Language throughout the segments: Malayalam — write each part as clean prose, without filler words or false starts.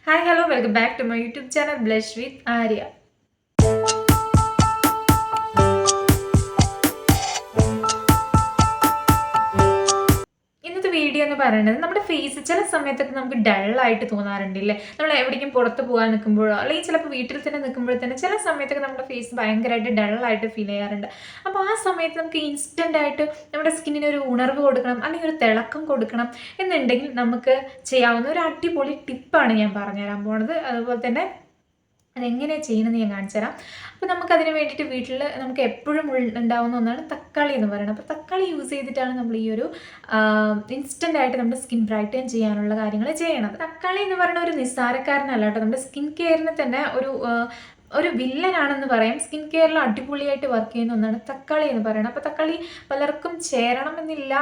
Hi, hello, welcome back to my YouTube channel Blush with Arya. ഇന്നത്തെ വീഡിയോ എന്ന് പറയുന്നത് നമ്മുടെ ഫേസ് ചില സമയത്തൊക്കെ നമുക്ക് ഡള്ളായിട്ട് തോന്നാറുണ്ടല്ലേ. നമ്മൾ എവിടേക്കും പുറത്ത് പോകാൻ നിൽക്കുമ്പോഴോ അല്ലെങ്കിൽ ചിലപ്പോൾ വീട്ടിൽ തന്നെ നിൽക്കുമ്പോൾ തന്നെ ചില സമയത്തൊക്കെ നമ്മുടെ ഫേസ് ഭയങ്കരമായിട്ട് ഡള്ളായിട്ട് ഫീൽ ചെയ്യാറുണ്ട്. അപ്പോൾ ആ സമയത്ത് നമുക്ക് ഇൻസ്റ്റൻ്റ് ആയിട്ട് നമ്മുടെ സ്കിന്നിന് ഒരു ഉണർവ് കൊടുക്കണം അല്ലെങ്കിൽ ഒരു തിളക്കം കൊടുക്കണം എന്നുണ്ടെങ്കിൽ നമുക്ക് ചെയ്യാവുന്ന ഒരു അടിപൊളി ടിപ്പാണ് ഞാൻ പറഞ്ഞുതരാൻ പോണത്. അതുപോലെ തന്നെ അതെങ്ങനെയാണ് ചെയ്യണമെന്ന് ഞാൻ കാണിച്ചു തരാം. അപ്പോൾ നമുക്കതിന് വേണ്ടിയിട്ട് വീട്ടിൽ നമുക്ക് എപ്പോഴും ഉണ്ടാവുന്ന ഒന്നാണ് തക്കാളി എന്ന് പറയുന്നത്. അപ്പോൾ തക്കാളി യൂസ് ചെയ്തിട്ടാണ് നമ്മൾ ഈ ഒരു ഇൻസ്റ്റൻ്റ് ആയിട്ട് നമ്മുടെ സ്കിൻ ബ്രൈറ്റൻ ചെയ്യാനുള്ള കാര്യങ്ങൾ ചെയ്യണം. തക്കാളി എന്ന് പറയുന്ന ഒരു നിസ്സാരക്കാരനല്ല കേട്ടോ, നമ്മുടെ സ്കിൻ കെയറിന് തന്നെ ഒരു വില്ലനാണെന്ന് പറയാം. സ്കിൻ കെയറിൽ അടിപൊളിയായിട്ട് വർക്ക് ചെയ്യുന്ന ഒന്നാണ് തക്കാളി എന്ന് പറയുന്നത്. അപ്പോൾ തക്കാളി പലർക്കും ചേരണമെന്നില്ല.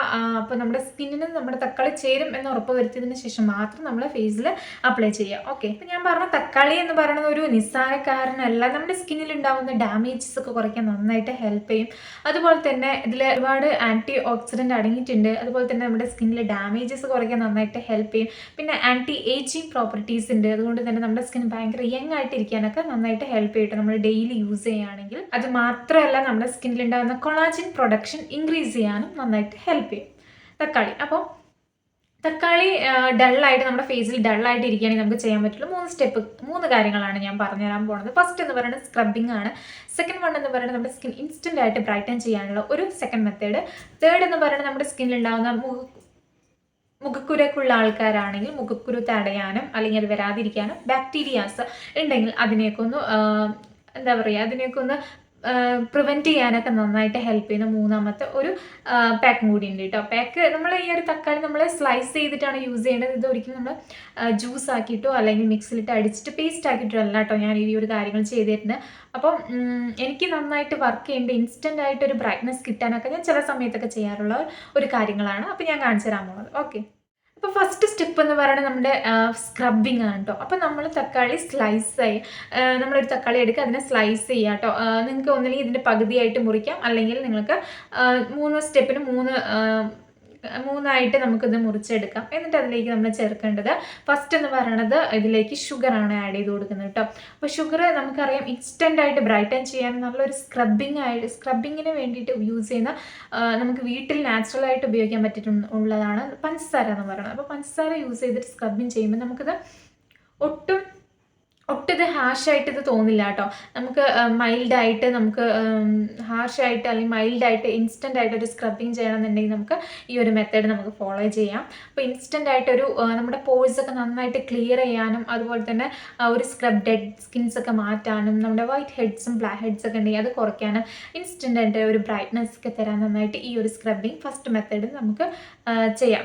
അപ്പോൾ നമ്മുടെ സ്കിന്നിന് നമ്മുടെ തക്കാളി ചേരും എന്ന് ഉറപ്പ് വരുത്തിയതിന് ശേഷം മാത്രം നമ്മൾ ഫേസിൽ അപ്ലൈ ചെയ്യുക. ഓക്കെ, അപ്പോൾ ഞാൻ പറഞ്ഞ തക്കാളി എന്ന് പറയുന്നത് ഒരു നിസ്സാരക്കാരനല്ല. നമ്മുടെ സ്കിന്നിൽ ഉണ്ടാകുന്ന ഡാമേജസ് ഒക്കെ കുറയ്ക്കാൻ നന്നായിട്ട് ഹെൽപ്പ് ചെയ്യും. അതുപോലെ തന്നെ ഇതിൽ ഒരുപാട് ആൻറ്റി ഓക്സിഡൻറ്റ് അടങ്ങിയിട്ടുണ്ട്. അതുപോലെ തന്നെ നമ്മുടെ സ്കിന്നിലെ ഡാമേജസ് കുറയ്ക്കാൻ നന്നായിട്ട് ഹെൽപ്പ് ചെയ്യും. പിന്നെ ആൻറ്റി ഏജിങ് പ്രോപ്പർട്ടീസ് ഉണ്ട്. അതുകൊണ്ട് തന്നെ നമ്മുടെ സ്കിൻ ഭയങ്കര യങ് ആയിട്ടിരിക്കാനൊക്കെ നന്നായിട്ട് ഹെൽപ്പ് ചെയ്തിട്ട് നമ്മൾ ഡെയിലി യൂസ് ചെയ്യുകയാണെങ്കിൽ അത് മാത്രമല്ല നമ്മുടെ സ്കിന്നിൽ ഉണ്ടാകുന്ന കൊളാജിൻ പ്രൊഡക്ഷൻ ഇൻക്രീസ് ചെയ്യാനും നന്നായിട്ട് ഹെൽപ്പ് ചെയ്യും തക്കാളി. അപ്പോൾ തക്കാളി ഡള്ളായിട്ട് നമ്മുടെ ഫേസിൽ ഡള്ളായിട്ട് ഇരിക്കുകയാണെങ്കിൽ നമുക്ക് ചെയ്യാൻ പറ്റുള്ളൂ മൂന്ന് കാര്യങ്ങളാണ് ഞാൻ പറഞ്ഞുതരാൻ പോകുന്നത്. ഫസ്റ്റ് എന്ന് പറയുന്നത് സ്ക്രബിംഗ് ആണ്. സെക്കൻഡ് വൺ എന്ന് പറയുന്നത് നമ്മുടെ സ്കിൻ ഇൻസ്റ്റൻ്റ് ആയിട്ട് ബ്രൈറ്റൻ ചെയ്യാനുള്ള ഒരു സെക്കൻഡ് മെത്തേഡ്. തേർഡ് എന്ന് പറയുന്നത് നമ്മുടെ സ്കിന്നിൽ ഉണ്ടാകുന്ന മുഖക്കുരക്കുള്ള ആൾക്കാരാണെങ്കിൽ മുഖക്കുരു തടയാനും അല്ലെങ്കിൽ അത് വരാതിരിക്കാനും ബാക്ടീരിയാസ് ഉണ്ടെങ്കിൽ അതിനെയൊക്കെ ഒന്ന് അതിനെയൊക്കെ ഒന്ന് പ്രിവെൻറ്റ് ചെയ്യാനൊക്കെ നന്നായിട്ട് ഹെൽപ്പ് ചെയ്യുന്ന മൂന്നാമത്തെ ഒരു പാക്കും കൂടി ഉണ്ട് കേട്ടോ. പാക്ക് നമ്മൾ ഈ ഒരു തക്കാളി നമ്മൾ സ്ലൈസ് ചെയ്തിട്ടാണ് യൂസ് ചെയ്യേണ്ടത്. ഇത് ഒരിക്കലും നമ്മൾ ജ്യൂസ് ആക്കിയിട്ടോ അല്ലെങ്കിൽ മിക്സിലിട്ട് അടിച്ചിട്ട് പേസ്റ്റ് ആക്കിയിട്ടോ അല്ല കേട്ടോ ഞാൻ ഈ ഒരു കാര്യങ്ങൾ ചെയ്തിരുന്നത്. അപ്പം എനിക്ക് നന്നായിട്ട് വർക്ക് ചെയ്യേണ്ട ഇൻസ്റ്റൻ്റ് ആയിട്ട് ഒരു ബ്രൈറ്റ്നസ് കിട്ടാനൊക്കെ ഞാൻ ചില സമയത്തൊക്കെ ചെയ്യാറുള്ള ഒരു കാര്യങ്ങളാണ്. അപ്പോൾ ഞാൻ കാണിച്ചു തരാൻ പോകുന്നത്. ഓക്കെ, അപ്പോൾ ഫസ്റ്റ് സ്റ്റെപ്പ് എന്ന് പറയുന്നത് നമ്മുടെ സ്ക്രബിങ് ആണ് കേട്ടോ. അപ്പോൾ നമ്മൾ തക്കാളി നമ്മളൊരു തക്കാളി എടുക്കുക, അതിനെ സ്ലൈസ് ചെയ്യുക കേട്ടോ. നിങ്ങൾക്ക് ഒന്നില്ലെങ്കിൽ ഇതിൻ്റെ പകുതിയായിട്ട് മുറിക്കാം, അല്ലെങ്കിൽ നിങ്ങൾക്ക് മൂന്നായിട്ട് നമുക്കിത് മുറിച്ചെടുക്കാം. എന്നിട്ട് അതിലേക്ക് നമ്മൾ ചേർക്കേണ്ടത് ഫസ്റ്റ് എന്ന് പറയുന്നത് ഇതിലേക്ക് ഷുഗറാണ് ആഡ് ചെയ്ത് കൊടുക്കുന്നത് കേട്ടോ. അപ്പോൾ ഷുഗർ നമുക്കറിയാം ഇൻസ്റ്റൻ്റ് ആയിട്ട് ബ്രൈറ്റൻ ചെയ്യാൻ നല്ലൊരു സ്ക്രബിങ്ങിന് വേണ്ടിയിട്ട് യൂസ് ചെയ്യുന്ന നമുക്ക് വീട്ടിൽ നാച്ചുറലായിട്ട് ഉപയോഗിക്കാൻ പറ്റിയിട്ടുള്ളതാണ് പഞ്ചസാര എന്ന് പറയുന്നത്. അപ്പോൾ പഞ്ചസാര യൂസ് ചെയ്തിട്ട് സ്ക്രബിങ് ചെയ്യുമ്പോൾ നമുക്കിത് ഒട്ടും ഇത് ഹാഷായിട്ട് ഇത് തോന്നില്ല കേട്ടോ. നമുക്ക് മൈൽഡായിട്ട് നമുക്ക് ഹാഷായിട്ട് അല്ലെങ്കിൽ മൈൽഡായിട്ട് ഇൻസ്റ്റൻ്റ് ആയിട്ട് ഒരു സ്ക്രബിങ് ചെയ്യണമെന്നുണ്ടെങ്കിൽ നമുക്ക് ഈ ഒരു മെത്തേഡ് നമുക്ക് ഫോളോ ചെയ്യാം. അപ്പോൾ ഇൻസ്റ്റൻ്റ് ആയിട്ടൊരു നമ്മുടെ പോഴ്സ് ഒക്കെ നന്നായിട്ട് ക്ലിയർ ചെയ്യാനും അതുപോലെ തന്നെ ഒരു ഡെഡ് സ്കിൻസ് ഒക്കെ മാറ്റാനും നമ്മുടെ വൈറ്റ് ഹെഡ്സും ബ്ലാക്ക് ഹെഡ്സ് ഒക്കെ ഉണ്ടെങ്കിൽ അത് കുറയ്ക്കാനും ഇൻസ്റ്റൻ്റ് ആയിട്ട് ഒരു ബ്രൈറ്റ്നസ് ഒക്കെ തരാൻ നന്നായിട്ട് ഈ ഒരു സ്ക്രബിങ് ഫസ്റ്റ് മെത്തേഡ് നമുക്ക്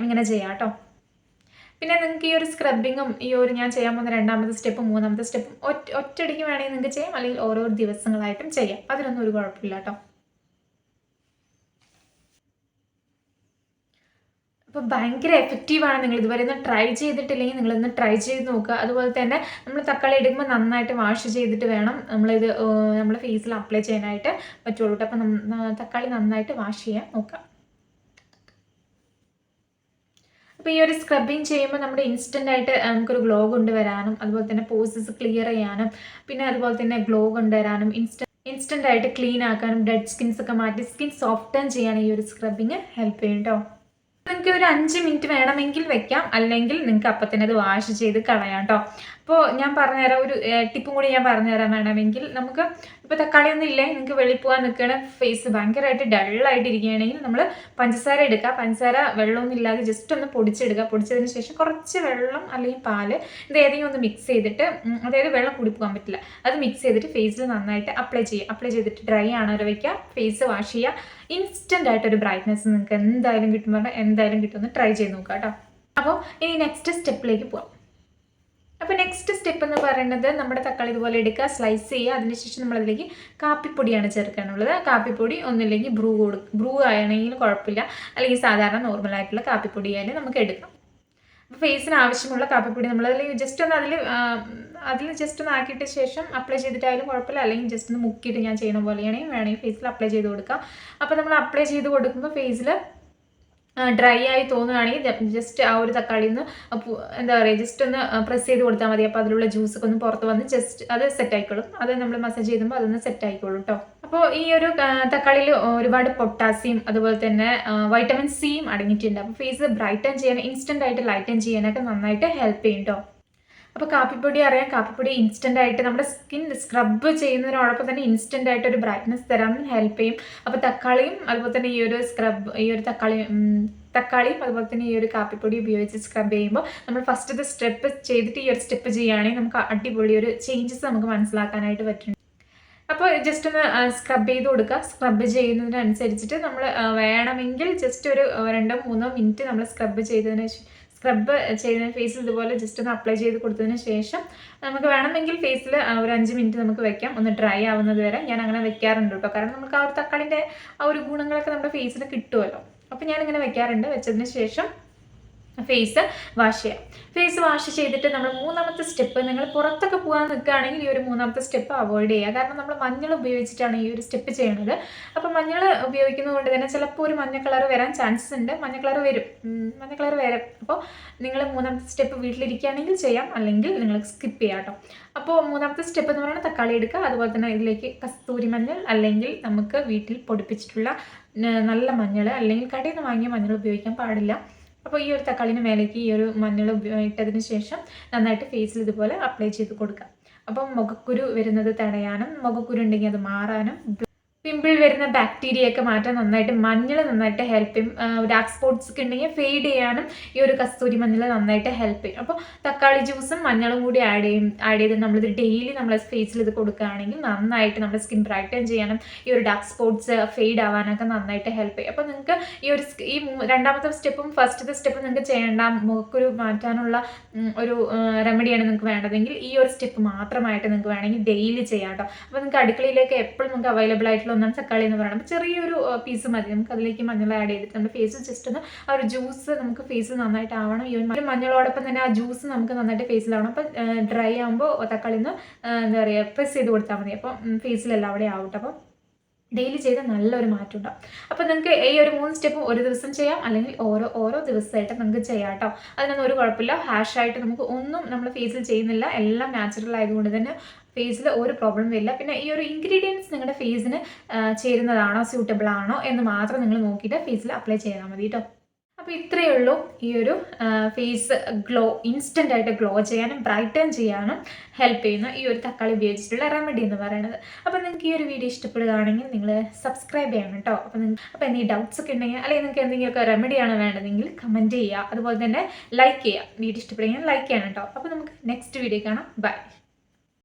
ഇങ്ങനെ ചെയ്യാം കേട്ടോ. പിന്നെ നിങ്ങൾക്ക് ഈ ഒരു സ്ക്രബിങ്ങും ഈ ഒരു ഞാൻ ചെയ്യാൻ പോകുന്ന രണ്ടാമത്തെ സ്റ്റെപ്പും മൂന്നാമത്തെ സ്റ്റെപ്പും ഒറ്റയടിക്ക് വേണമെങ്കിൽ നിങ്ങൾക്ക് ചെയ്യാം, അല്ലെങ്കിൽ ഓരോ ദിവസങ്ങളായിട്ടും ചെയ്യാം. അതിനൊന്നും ഒരു കുഴപ്പമില്ല കേട്ടോ. അപ്പോൾ ഭയങ്കര എഫക്റ്റീവാണ്. നിങ്ങൾ ഇതുവരെ ഒന്ന് ട്രൈ ചെയ്തിട്ടില്ലെങ്കിൽ നിങ്ങളൊന്ന് ട്രൈ ചെയ്ത് നോക്കുക. അതുപോലെ തന്നെ നമ്മൾ തക്കാളി എടുക്കുമ്പോൾ നന്നായിട്ട് വാഷ് ചെയ്തിട്ട് വേണം നമ്മളിത് നമ്മുടെ ഫേസിൽ അപ്ലൈ ചെയ്യാനായിട്ട് പറ്റുള്ളൂ കേട്ടോ. അപ്പോൾ തക്കാളി നന്നായിട്ട് വാഷ് ചെയ്യാൻ നോക്കുക. അപ്പോൾ ഈ ഒരു സ്ക്രബിങ് ചെയ്യുമ്പോൾ നമ്മുടെ ഇൻസ്റ്റൻ്റ് ആയിട്ട് നമുക്കൊരു ഗ്ലോ കൊണ്ടുവരാനും അതുപോലെ തന്നെ പോഴ്സസ് ക്ലിയർ ചെയ്യാനും പിന്നെ അതുപോലെ തന്നെ ഗ്ലോ കൊണ്ടുവരാനും ഇൻസ്റ്റൻ്റ് ആയിട്ട് ക്ലീൻ ആക്കാനും ഡെഡ് സ്കിൻസ് ഒക്കെ മാറ്റി സ്കിൻ സോഫ്റ്റൻ ചെയ്യാൻ ഈ ഒരു സ്ക്രബിങ് ഹെൽപ്പ് ചെയ്യും കേട്ടോ. നിങ്ങൾക്ക് ഒരു 5 മിനിറ്റ് വേണമെങ്കിൽ വെക്കാം, അല്ലെങ്കിൽ നിങ്ങൾക്ക് അപ്പം തന്നെ അത് വാഷ് ചെയ്ത് കളയാം കേട്ടോ. അപ്പോൾ ഞാൻ പറഞ്ഞുതരാം, ഒരു ടിപ്പും കൂടി ഞാൻ പറഞ്ഞുതരാൻ വേണമെങ്കിൽ നമുക്ക് ഇപ്പോൾ തക്കാളി ഒന്നും ഇല്ലേ, നിങ്ങൾക്ക് വെളിയിൽ പോകാൻ നിൽക്കുകയാണ്, ഫേസ് ഭയങ്കരമായിട്ട് ഡള്ളായിട്ട് ഇരിക്കുകയാണെങ്കിൽ നമ്മൾ പഞ്ചസാര എടുക്കുക. പഞ്ചസാര വെള്ളമൊന്നും ഇല്ലാതെ ജസ്റ്റ് ഒന്ന് പൊടിച്ചെടുക്കുക. പൊടിച്ചതിന് ശേഷം കുറച്ച് വെള്ളം അല്ലെങ്കിൽ പാല് ഇത് ഏതെങ്കിലും ഒന്ന് മിക്സ് ചെയ്തിട്ട്, അതായത് വെള്ളം കൂടി പോകാൻ പറ്റില്ല, അത് മിക്സ് ചെയ്തിട്ട് ഫേസിൽ നന്നായിട്ട് അപ്ലൈ ചെയ്യുക. അപ്ലൈ ചെയ്തിട്ട് ഡ്രൈ ആണോ വയ്ക്കുക, ഫേസ് വാഷ് ചെയ്യുക. ഇൻസ്റ്റൻ്റ് ആയിട്ടൊരു ബ്രൈറ്റ്നസ് നിങ്ങൾക്ക് എന്തായാലും കിട്ടുമെന്ന് ട്രൈ ചെയ്ത് നോക്കുക കേട്ടോ. അപ്പോൾ ഇനി നെക്സ്റ്റ് സ്റ്റെപ്പിലേക്ക് പോകാം. അപ്പോൾ നെക്സ്റ്റ് സ്റ്റെപ്പ് എന്ന് പറയുന്നത് നമ്മുടെ തക്കാളി ഇതുപോലെ എടുക്കുക, സ്ലൈസ് ചെയ്യുക. അതിനുശേഷം നമ്മളതിലേക്ക് കാപ്പിപ്പൊടിയാണ് ചേർക്കാനുള്ളത്. കാപ്പിപ്പൊടി ഒന്നില്ലെങ്കിൽ ബ്രൂ ആണെങ്കിൽ കുഴപ്പമില്ല, അല്ലെങ്കിൽ സാധാരണ നോർമലായിട്ടുള്ള കാപ്പിപ്പൊടി ആയാലും നമുക്ക് എടുക്കാം. അപ്പോൾ ഫേസിന് ആവശ്യമുള്ള കാപ്പിപ്പൊടി നമ്മളതിൽ ജസ്റ്റ് ഒന്ന് ആക്കിയിട്ട് ശേഷം അപ്ലൈ ചെയ്തിട്ടായാലും കുഴപ്പമില്ല, അല്ലെങ്കിൽ ജസ്റ്റ് ഒന്ന് മുക്കിയിട്ട് ഞാൻ ചെയ്യുന്ന പോലെയാണെങ്കിൽ വേണമെങ്കിൽ ഫേസിൽ അപ്ലൈ ചെയ്ത് കൊടുക്കാം. അപ്പോൾ നമ്മൾ അപ്ലൈ ചെയ്ത് കൊടുക്കുമ്പോൾ ഫേസിൽ ഡ്രൈ ആയി തോന്നുകയാണെങ്കിൽ ജസ്റ്റ് ആ ഒരു തക്കാളിയിൽ നിന്ന് എന്താ പറയുക ജസ്റ്റ് ഒന്ന് പ്രസ് ചെയ്ത് കൊടുത്താൽ മതി. അപ്പോൾ അതിലുള്ള ജ്യൂസൊക്കെ ഒന്ന് പുറത്ത് വന്ന് ജസ്റ്റ് അത് സെറ്റ് ആയിക്കോളും. അത് നമ്മൾ മസാജ് ചെയ്യുമ്പോൾ അതൊന്ന് സെറ്റ് ആയിക്കോളും കേട്ടോ. അപ്പോൾ ഈ ഒരു തക്കാളിയിൽ ഒരുപാട് പൊട്ടാസ്യം അതുപോലെ തന്നെ വൈറ്റമിൻ സിയും അടങ്ങിയിട്ടുണ്ട്. അപ്പോൾ ഫേസ് ബ്രൈറ്റൻ ചെയ്യാൻ ഇൻസ്റ്റൻ്റ് ആയിട്ട് ലൈറ്റൻ ചെയ്യാനൊക്കെ നന്നായിട്ട് ഹെൽപ്പ് ചെയ്യും കേട്ടോ. അപ്പോൾ കാപ്പിപ്പൊടി അറിയാം, കാപ്പിപ്പൊടി ഇൻസ്റ്റൻ്റ് ആയിട്ട് നമ്മുടെ സ്കിൻ സ്ക്രബ് ചെയ്യുന്നതിനോടൊപ്പം തന്നെ ഇൻസ്റ്റൻ്റ് ആയിട്ട് ഒരു ബ്രൈറ്റ്നസ് തരാൻ ഹെൽപ്പ് ചെയ്യും. അപ്പോൾ തക്കാളിയും അതുപോലെ തന്നെ ഈ ഒരു തക്കാളിയും അതുപോലെ തന്നെ ഈ ഒരു കാപ്പിപ്പൊടി ഉപയോഗിച്ച് സ്ക്രബ് ചെയ്യുമ്പോൾ നമ്മൾ ഫസ്റ്റത്തെ സ്റ്റെപ്പ് ചെയ്തിട്ട് ഈ ഒരു സ്റ്റെപ്പ് ചെയ്യുകയാണെങ്കിൽ നമുക്ക് അടിപൊളി ഒരു ചേഞ്ചസ് നമുക്ക് മനസ്സിലാക്കാനായിട്ട് പറ്റും. അപ്പോൾ ജസ്റ്റ് ഒന്ന് സ്ക്രബ് ചെയ്ത് കൊടുക്കുക. സ്ക്രബ് ചെയ്യുന്നതിനനുസരിച്ചിട്ട് നമ്മൾ വേണമെങ്കിൽ ജസ്റ്റ് ഒരു 2-3 മിനിറ്റ് നമ്മൾ സ്ക്രബ് ചെയ്തതിന് ഫേസിൽ ഇതുപോലെ ജസ്റ്റ് ഒന്ന് അപ്ലൈ ചെയ്ത് കൊടുത്തതിന് ശേഷം നമുക്ക് വേണമെങ്കിൽ ഫേസിൽ ഒരു 5 മിനിറ്റ് നമുക്ക് വെക്കാം, ഒന്ന് ഡ്രൈ ആവുന്നത് വരെ. ഞാൻ അങ്ങനെ വെക്കാറുണ്ട് കേട്ടോ, കാരണം നമുക്ക് ആ ഒരു തക്കാളിൻ്റെ ആ ഒരു ഗുണങ്ങളൊക്കെ നമ്മുടെ ഫേസിൽ കിട്ടുമല്ലോ. അപ്പോൾ ഞാനിങ്ങനെ വെക്കാറുണ്ട്. വെച്ചതിന് ശേഷം ഫേസ് വാഷ് ചെയ്യാം. ഫേസ് വാഷ് ചെയ്തിട്ട് നമ്മൾ 3ാമത്തെ സ്റ്റെപ്പ്, നിങ്ങൾ പുറത്തൊക്കെ പോകാൻ നിൽക്കുകയാണെങ്കിൽ ഈ ഒരു 3ാമത്തെ സ്റ്റെപ്പ് അവോയ്ഡ് ചെയ്യുക. കാരണം നമ്മൾ മഞ്ഞൾ ഉപയോഗിച്ചിട്ടാണ് ഈ ഒരു സ്റ്റെപ്പ് ചെയ്യുന്നത്. അപ്പോൾ മഞ്ഞൾ ഉപയോഗിക്കുന്നത് കൊണ്ട് തന്നെ ചിലപ്പോൾ ഒരു മഞ്ഞ കളർ വരാൻ ചാൻസസ് ഉണ്ട്. മഞ്ഞ കളർ വരും. അപ്പോൾ നിങ്ങൾ 3ാമത്തെ സ്റ്റെപ്പ് വീട്ടിലിരിക്കുകയാണെങ്കിൽ ചെയ്യാം, അല്ലെങ്കിൽ നിങ്ങൾ സ്കിപ്പ് ചെയ്യാം കേട്ടോ. അപ്പോൾ 3ാമത്തെ സ്റ്റെപ്പ് എന്ന് പറയുന്നത് തക്കാളി എടുക്കുക. അതുപോലെ തന്നെ ഇതിലേക്ക് കസ്തൂരി മഞ്ഞൾ അല്ലെങ്കിൽ നമുക്ക് വീട്ടിൽ പൊടിപ്പിച്ചിട്ടുള്ള നല്ല മഞ്ഞൾ അല്ലെങ്കിൽ കടയിൽ നിന്ന് വാങ്ങിയ മഞ്ഞൾ ഉപയോഗിക്കാൻ പാടില്ല. അപ്പോൾ ഈ ഒരു തക്കാളിന് മേലേക്ക് ഈ ഒരു മഞ്ഞൾ ഇട്ടതിന് ശേഷം നന്നായിട്ട് ഫേസിൽ ഇതുപോലെ അപ്ലൈ ചെയ്ത് കൊടുക്കുക. അപ്പം മുഖക്കുരു വരുന്നത് തടയാനും മുഖക്കുരു ഉണ്ടെങ്കിൽ അത് മാറാനും പിമ്പിൾ വരുന്ന ബാക്ടീരിയ ഒക്കെ മാറ്റാൻ മഞ്ഞൾ നന്നായിട്ട് ഹെൽപ്പ് ചെയ്യും. ഡാർക്ക് സ്പോട്ട്സ് ഒക്കെ ഉണ്ടെങ്കിൽ ഫെയ്ഡ് ചെയ്യാനും ഈ ഒരു കസ്തൂരി മഞ്ഞൾ നന്നായിട്ട് ഹെൽപ്പ് ചെയ്യും. അപ്പോൾ തക്കാളി ജ്യൂസും മഞ്ഞളും കൂടി ആഡ് ചെയ്ത് നമ്മളിത് ഡെയിലി നമ്മളെ ഫേസിൽ ഇത് കൊടുക്കുകയാണെങ്കിൽ നന്നായിട്ട് നമ്മുടെ സ്കിൻ ബ്രൈറ്റൻ ചെയ്യാനും ഈ ഒരു ഡാർക്ക് സ്പോട്ട്സ് ഫെയ്ഡ് ആവാനൊക്കെ നന്നായിട്ട് ഹെൽപ്പ് ചെയ്യും. അപ്പോൾ നിങ്ങൾക്ക് ഈ 2ാമത്തെ സ്റ്റെപ്പും ഫസ്റ്റത്തെ സ്റ്റെപ്പും നിങ്ങൾക്ക് ചെയ്യേണ്ട മുഖക്കുരു മാറ്റാനുള്ള ഒരു റെമഡിയാണ് നിങ്ങൾക്ക് വേണ്ടതെങ്കിൽ ഈ ഒരു സ്റ്റെപ്പ് മാത്രമായിട്ട് നിങ്ങൾക്ക് വേണമെങ്കിൽ ഡെയിലി ചെയ്യാം കേട്ടോ. അപ്പോൾ നിങ്ങൾക്ക് അടുക്കളയിലേക്ക് എപ്പോഴും നമുക്ക് അവൈലബിൾ ആയിട്ടുള്ള ഒന്നാണ് തക്കാളി എന്ന് പറയുന്നത്. അപ്പോൾ ചെറിയൊരു പീസ് മതി. നമുക്ക് അതിലേക്ക് മഞ്ഞൾ ആഡ് ചെയ്തിട്ട് നമ്മുടെ ഫേസിൽ ജസ്റ്റ് ഒന്ന് ആ ഒരു ജ്യൂസ് നമുക്ക് ഫേസിൽ നന്നായിട്ട് ആവണം. ഈ ഒരു മഞ്ഞളോടൊപ്പം തന്നെ ആ ജ്യൂസ് നമുക്ക് നന്നായിട്ട് ഫേസിലാവണം. അപ്പോൾ ഡ്രൈ ആകുമ്പോൾ തക്കാളി ഒന്ന് എന്താ പറയുക പ്രസ് ചെയ്ത് കൊടുത്താൽ മതി. അപ്പോൾ ഫേസിലെല്ലാം അവിടെ ആവട്ടെ. അപ്പോൾ ഡെയിലി ചെയ്ത് നല്ലൊരു മാറ്റം ഉണ്ടാവും. അപ്പോൾ നിങ്ങൾക്ക് ഈ ഒരു 3 സ്റ്റെപ്പും ഒരു ദിവസം ചെയ്യാം, അല്ലെങ്കിൽ ഓരോ ദിവസമായിട്ട് നമുക്ക് ചെയ്യാം കേട്ടോ. അതിനൊന്നും ഒരു കുഴപ്പമില്ല. ഹാഷായിട്ട് നമുക്ക് ഒന്നും നമ്മൾ ഫേസിൽ ചെയ്യുന്നില്ല. എല്ലാം നാച്ചുറൽ ആയതുകൊണ്ട് തന്നെ ഫേസിൽ ഒരു പ്രോബ്ലം വരില്ല. പിന്നെ ഈ ഒരു ഇൻഗ്രീഡിയൻസ് നിങ്ങളുടെ ഫേസിന് ചേരുന്നതാണോ സ്യൂട്ടബിൾ ആണോ എന്ന് മാത്രം നിങ്ങൾ നോക്കിയിട്ട് ഫേസിൽ അപ്ലൈ ചെയ്താൽ മതി കേട്ടോ. അപ്പോൾ ഇത്രയേ ഉള്ളൂ ഈ ഒരു ഫേസ് ഇൻസ്റ്റൻ്റ് ആയിട്ട് ഗ്ലോ ചെയ്യാനും ബ്രൈറ്റൻ ചെയ്യാനും ഹെൽപ്പ് ചെയ്യുന്ന ഈ ഒരു തക്കാളി ഉപയോഗിച്ചിട്ടുള്ള റെമഡി എന്ന് പറയുന്നത്. അപ്പോൾ നിങ്ങൾക്ക് ഈ ഒരു വീഡിയോ ഇഷ്ടപ്പെടുകയാണെങ്കിൽ നിങ്ങൾ സബ്സ്ക്രൈബ് ചെയ്യണം കേട്ടോ. അപ്പോൾ എന്തെങ്കിലും ഡൗട്ട്സ് ഒക്കെ ഉണ്ടെങ്കിൽ അല്ലെങ്കിൽ നിങ്ങൾക്ക് എന്തെങ്കിലുമൊക്കെ റെമഡിയാണ് വേണ്ടതെങ്കിൽ കമൻറ്റ് ചെയ്യുക. അതുപോലെ തന്നെ ലൈക്ക് ചെയ്യുക. വീഡിയോ ഇഷ്ടപ്പെടുകയാണെങ്കിൽ ലൈക്ക് ചെയ്യണം കേട്ടോ. അപ്പോൾ നമുക്ക് നെക്സ്റ്റ് വീഡിയോ കാണാം. ബൈ.